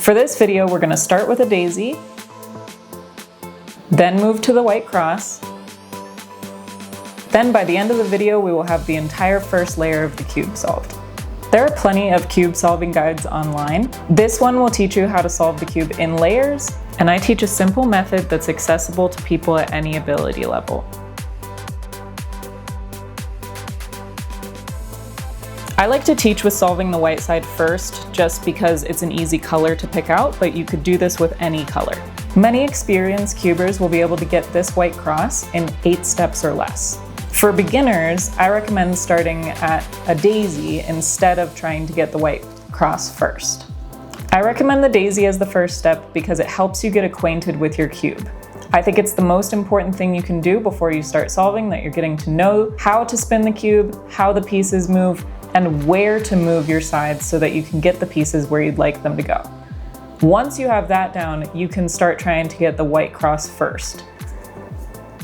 For this video, we're going to start with a daisy, then move to the white cross. Then by the end of the video, we will have the entire first layer of the cube solved. There are plenty of cube solving guides online. This one will teach you how to solve the cube in layers, and I teach a simple method that's accessible to people at any ability level. I like to teach with solving the white side first, just because it's an easy color to pick out, but you could do this with any color. Many experienced cubers will be able to get this white cross in 8 steps or less. For beginners, I recommend starting at a daisy instead of trying to get the white cross first. I recommend the daisy as the first step because it helps you get acquainted with your cube. I think it's the most important thing you can do before you start solving, that you're getting to know how to spin the cube, how the pieces move, and where to move your sides so that you can get the pieces where you'd like them to go. Once you have that down, you can start trying to get the white cross first.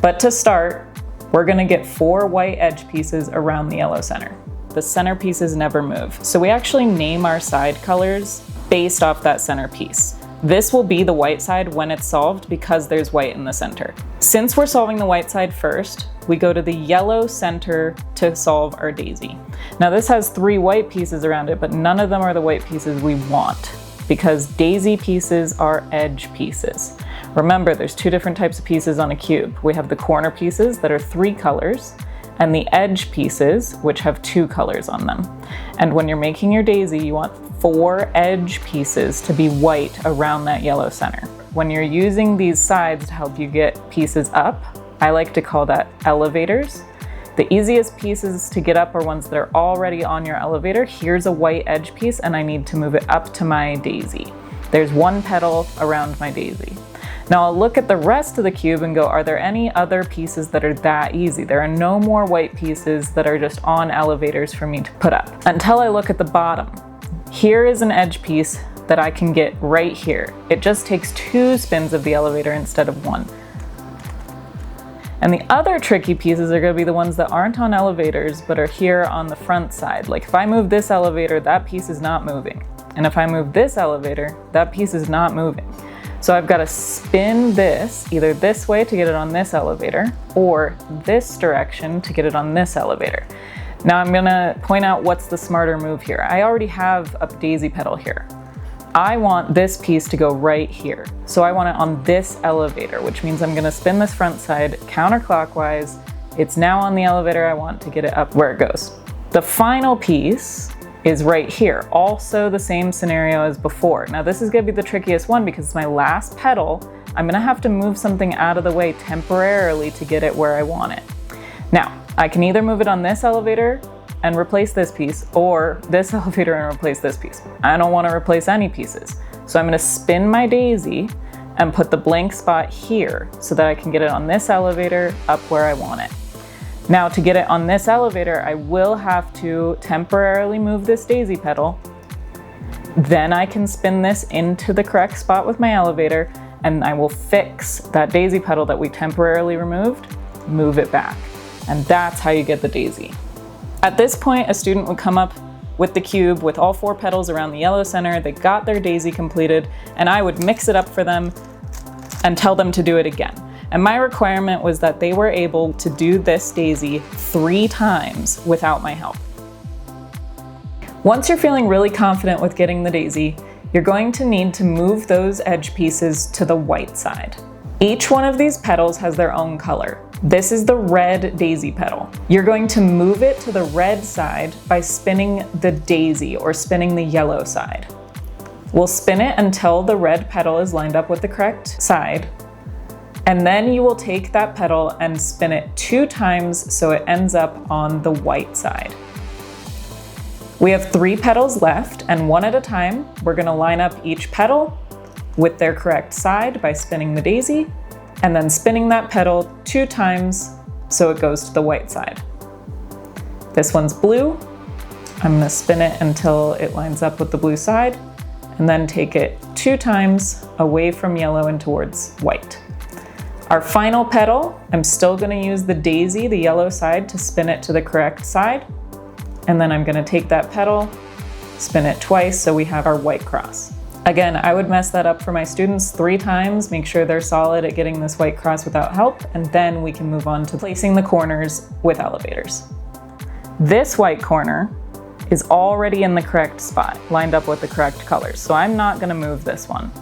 But to start, we're gonna get 4 white edge pieces around the yellow center. The center pieces never move, so we actually name our side colors based off that center piece. This will be the white side when it's solved because there's white in the center. Since we're solving the white side first, we go to the yellow center to solve our daisy. Now this has 3 white pieces around it, but none of them are the white pieces we want because daisy pieces are edge pieces. Remember, there's 2 different types of pieces on a cube. We have the corner pieces that are 3 colors, and the edge pieces, which have 2 colors on them. And when you're making your daisy, you want 4 edge pieces to be white around that yellow center. When you're using these sides to help you get pieces up, I like to call that elevators. The easiest pieces to get up are ones that are already on your elevator. Here's a white edge piece, and I need to move it up to my daisy. There's 1 petal around my daisy. Now I'll look at the rest of the cube and go, are there any other pieces that are that easy? There are no more white pieces that are just on elevators for me to put up. Until I look at the bottom. Here is an edge piece that I can get right here. It just takes 2 spins of the elevator instead of 1. And the other tricky pieces are gonna be the ones that aren't on elevators, but are here on the front side. Like if I move this elevator, that piece is not moving. And if I move this elevator, that piece is not moving. So I've got to spin this either this way to get it on this elevator or this direction to get it on this elevator. Now I'm gonna point out what's the smarter move here. I already have a daisy petal here. I want this piece to go right here. So I want it on this elevator, which means I'm gonna spin this front side counterclockwise. It's now on the elevator. I want to get it up where it goes. The final piece is right here. Also the same scenario as before. Now this is gonna be the trickiest one because it's my last petal. I'm gonna have to move something out of the way temporarily to get it where I want it. Now, I can either move it on this elevator and replace this piece, or this elevator and replace this piece. I don't wanna replace any pieces. So I'm gonna spin my daisy and put the blank spot here so that I can get it on this elevator up where I want it. Now to get it on this elevator, I will have to temporarily move this daisy petal. Then I can spin this into the correct spot with my elevator, and I will fix that daisy petal that we temporarily removed, move it back. And that's how you get the daisy. At this point, a student would come up with the cube with all 4 petals around the yellow center. They got their daisy completed, and I would mix it up for them and tell them to do it again. And my requirement was that they were able to do this daisy 3 times without my help. Once you're feeling really confident with getting the daisy, you're going to need to move those edge pieces to the white side. Each one of these petals has their own color. This is the red daisy petal. You're going to move it to the red side by spinning the daisy or spinning the yellow side. We'll spin it until the red petal is lined up with the correct side. And then you will take that petal and spin it 2 times so it ends up on the white side. We have 3 petals left, and one at a time, we're gonna line up each petal with their correct side by spinning the daisy, and then spinning that petal 2 times so it goes to the white side. This one's blue. I'm gonna spin it until it lines up with the blue side, and then take it 2 times away from yellow and towards white. Our final petal, I'm still gonna use the daisy, the yellow side, to spin it to the correct side. And then I'm gonna take that petal, spin it twice so we have our white cross. Again, I would mess that up for my students 3 times, make sure they're solid at getting this white cross without help, and then we can move on to placing the corners with elevators. This white corner is already in the correct spot, lined up with the correct colors, so I'm not gonna move this one.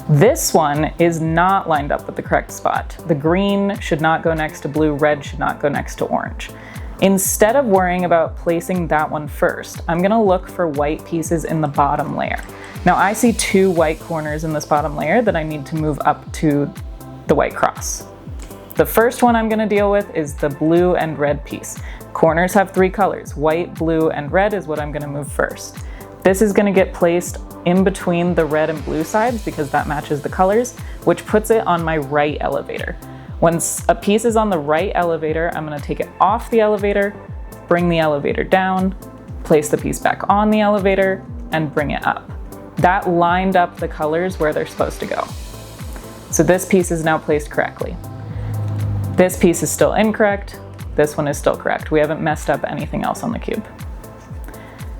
This one is not lined up with the correct spot. The green should not go next to blue, red should not go next to orange. Instead of worrying about placing that one first, I'm gonna look for white pieces in the bottom layer. Now I see 2 white corners in this bottom layer that I need to move up to the white cross. The first one I'm gonna deal with is the blue and red piece. Corners have 3 colors. White, blue, and red is what I'm gonna move first. This is gonna get placed in between the red and blue sides because that matches the colors, which puts it on my right elevator. Once a piece is on the right elevator, I'm gonna take it off the elevator, bring the elevator down, place the piece back on the elevator, and bring it up. That lined up the colors where they're supposed to go. So this piece is now placed correctly. This piece is still incorrect. This one is still correct. We haven't messed up anything else on the cube.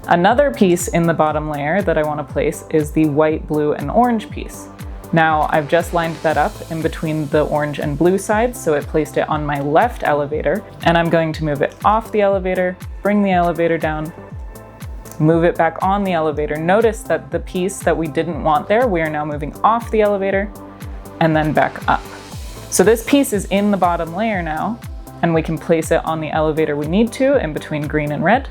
Another piece in the bottom layer that I want to place is the white, blue, and orange piece. Now I've just lined that up in between the orange and blue sides, so it placed it on my left elevator, and I'm going to move it off the elevator, bring the elevator down, move it back on the elevator. Notice that the piece that we didn't want there, we are now moving off the elevator and then back up. So this piece is in the bottom layer now, and we can place it on the elevator we need to in between green and red,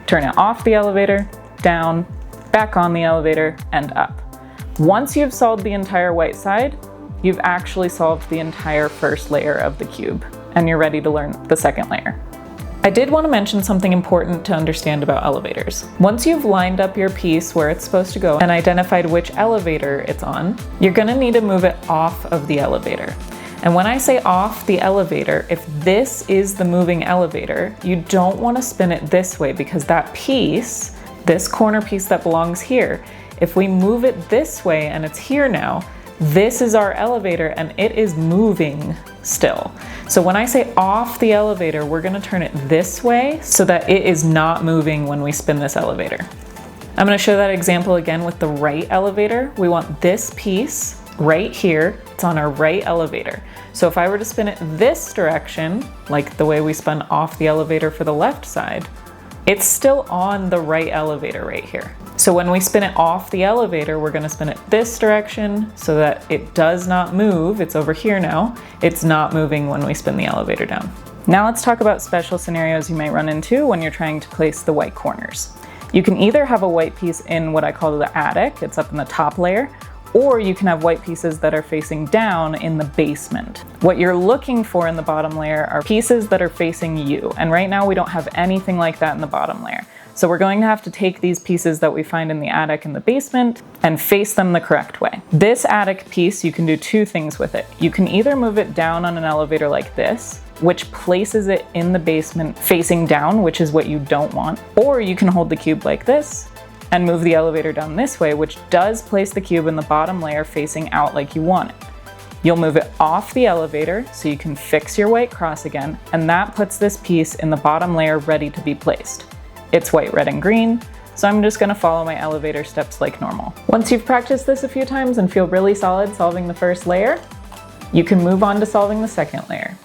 turn it off the elevator, down, back on the elevator, and up. Once you've solved the entire white side, you've actually solved the entire first layer of the cube, and you're ready to learn the second layer. I did want to mention something important to understand about elevators. Once you've lined up your piece where it's supposed to go and identified which elevator it's on, you're going to need to move it off of the elevator. And when I say off the elevator, if this is the moving elevator, you don't want to spin it this way because that piece, this corner piece that belongs here, if we move it this way and it's here now, this is our elevator and it is moving still. So when I say off the elevator, we're going to turn it this way so that it is not moving when we spin this elevator. I'm going to show that example again with the right elevator. We want this piece right here. It's on our right elevator. So if I were to spin it this direction, like the way we spun off the elevator for the left side, it's still on the right elevator right here. So when we spin it off the elevator, we're going to spin it this direction so that it does not move. It's over here now. It's not moving when we spin the elevator down. Now let's talk about special scenarios you might run into when you're trying to place the white corners. You can either have a white piece in what I call the attic, it's up in the top layer, or you can have white pieces that are facing down in the basement. What you're looking for in the bottom layer are pieces that are facing you, and right now we don't have anything like that in the bottom layer. So we're going to have to take these pieces that we find in the attic and the basement and face them the correct way. This attic piece, you can do 2 things with it. You can either move it down on an elevator like this, which places it in the basement facing down, which is what you don't want, or you can hold the cube like this and move the elevator down this way, which does place the cube in the bottom layer facing out like you want it. You'll move it off the elevator so you can fix your white cross again, and that puts this piece in the bottom layer ready to be placed. It's white, red, and green, so I'm just gonna follow my elevator steps like normal. Once you've practiced this a few times and feel really solid solving the first layer, you can move on to solving the second layer.